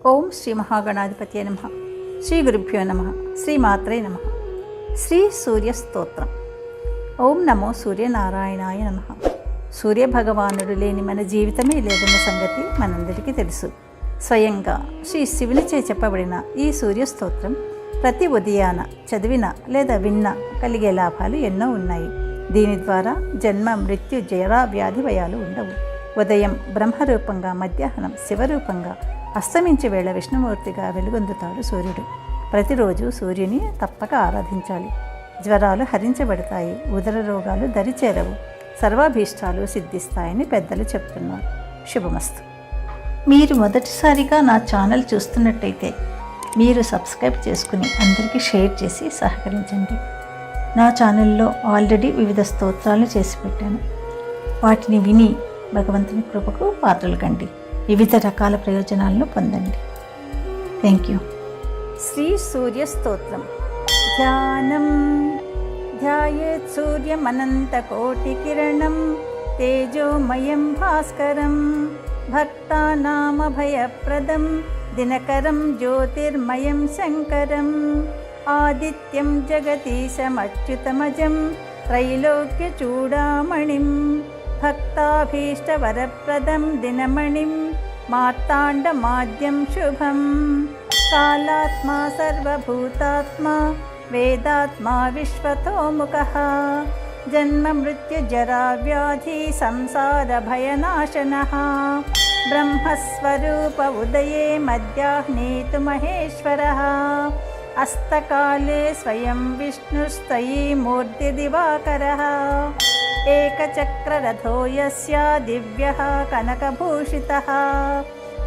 ఓం శ్రీ మహాగణాధిపతయ నమః. శ్రీ గురుభ్యో నమః. శ్రీమాత్రే నమః. శ్రీ సూర్య స్తోత్రం. ఓం నమో సూర్యనారాయణాయ నమః. సూర్యభగవానుడు లేని మన జీవితమే లేదన్న సంగతి మనందరికీ తెలుసు. స్వయంగా శ్రీ శివునిచే చెప్పబడిన ఈ సూర్య స్తోత్రం ప్రతి ఉదయాన చదివిన లేదా విన్న కలిగే లాభాలు ఎన్నో ఉన్నాయి. దీని ద్వారా జన్మ, మృత్యు, జరా, వ్యాధి, భయాలు ఉండవు. ఉదయం బ్రహ్మరూపంగా, మధ్యాహ్నం శివరూపంగా, అస్తమించే వేళ విష్ణుమూర్తిగా వెలుగొందుతాడు సూర్యుడు. ప్రతిరోజు సూర్యుని తప్పక ఆరాధించాలి. జ్వరాలు హరించబడతాయి, ఉదర రోగాలు దరిచేరవు, సర్వాభీష్టాలు సిద్ధిస్తాయని పెద్దలు చెప్తున్నారు. శుభమస్తు. మీరు మొదటిసారిగా నా ఛానల్ చూస్తున్నట్టయితే మీరు సబ్స్క్రైబ్ చేసుకుని అందరికీ షేర్ చేసి సహకరించండి. నా ఛానల్లో ఆల్రెడీ వివిధ స్తోత్రాలను చేసి పెట్టాను. వాటిని విని భగవంతుని కృపకు పాత్రలు కండి. వివిధ రకాల ప్రయోజనాలను పొందండి. Thank you. శ్రీ సూర్య స్తోత్రం. ధ్యానం ధ్యాయేత్ సూర్యమనంతకోటికిరణం తేజోమయం భాస్కరం భక్తానామభయప్రదం దినకరం జ్యోతిర్మయం శంకరం ఆదిత్యం జగదీశమచ్యుతమజం త్రైలోక్యచూడామణిం భక్తాభీష్టవరప్రదం దినమణిం మార్తాండమాద్యం శుభం కాలాత్మా సర్వభూతాత్మా వేదాత్మా విశ్వతోముఖః జన్మ మృత్యు జరా వ్యాధి సంసార భయనాశనః బ్రహ్మస్వరూప ఉదయే మధ్యాహ్నే తు మహేశ్వరః అస్తకాలే స్వయం విష్ణుస్తయీ మూర్తిదివాకరः ఏకచక్రరథో యస్య దివ్యః కనకభూషితः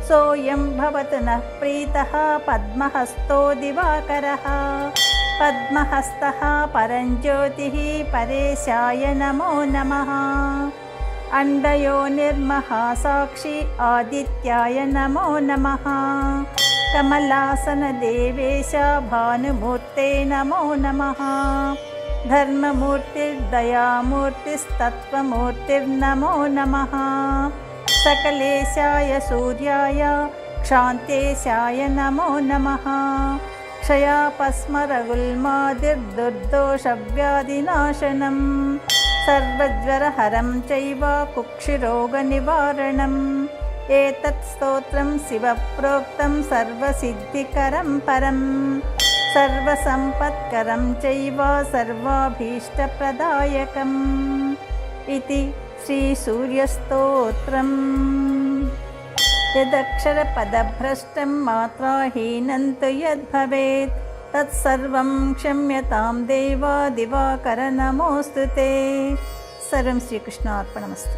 సోయం భవతు నః ప్రీతః పద్మహస్తో దివాకరः పద్మహస్తః పరంజ్యోతిః పరేశాయ నమో నమః అండయోనిర్మహాసాక్షి ఆదిత్యాయ నమో నమః కమలాసన దేవేశ భానుమూర్తే నమో నమః ధర్మమూర్తిర్దయామూర్తిస్తత్వమూర్తిర్నమో నమః సకలేశాయ సూర్యాయ క్షాంతేశాయ నమో నమః క్షయాపస్మరగుల్మాదిర్దుర్దోషవ్యాధినాశనం సర్వజ్వరహరం చైవ కుక్షిరోగనివారణం ఏతత్ స్తోత్రం శివప్రోక్తం సర్వసిద్ధికరం పరం సర్వసంపత్కరం చైవ సర్వాభీష్టప్రదాయకం ఇతి శ్రీ సూర్యస్తోత్రం. యదక్షరపదభ్రష్టం మాత్రాహీనం తు యద్భవేత్ తత్సర్వం క్షమ్యతాం దేవా దివాకర నమోస్తుతే. సర్వం శ్రీకృష్ణార్పణమస్తు.